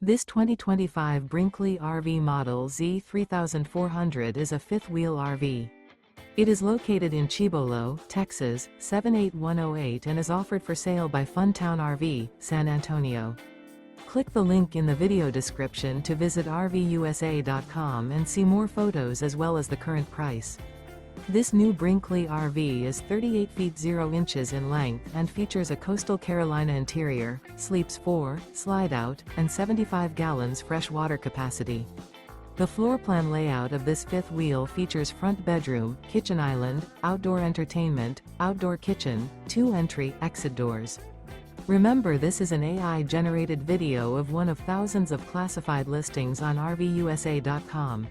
This 2025 Brinkley RV Model Z 3400 is a fifth-wheel RV. It is located in Cibolo, Texas, 78108 and is offered for sale by Funtown RV, San Antonio. Click the link in the video description to visit RVUSA.com and see more photos as well as the current price. This new Brinkley RV is 38 feet 0 inches in length and features a coastal Carolina interior, sleeps 4, Slideout, and 75 gallons fresh water capacity. The floor plan layout of this fifth wheel features front bedroom, kitchen island, outdoor entertainment, outdoor kitchen, 2 entry/exit doors. Remember, this is an AI-generated video of one of thousands of classified listings on RVUSA.com.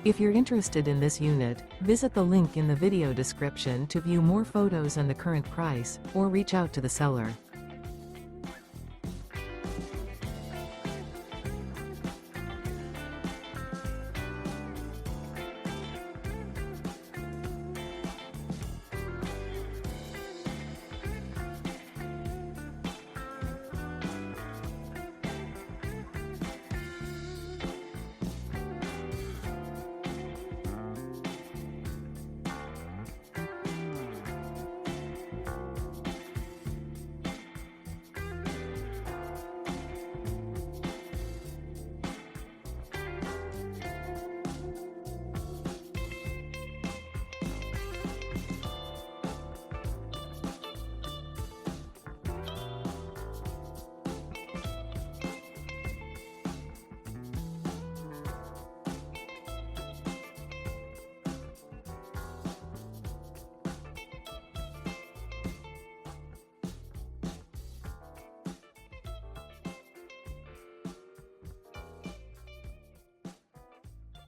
If you're interested in this unit, visit the link in the video description to view more photos and the current price, or reach out to the seller.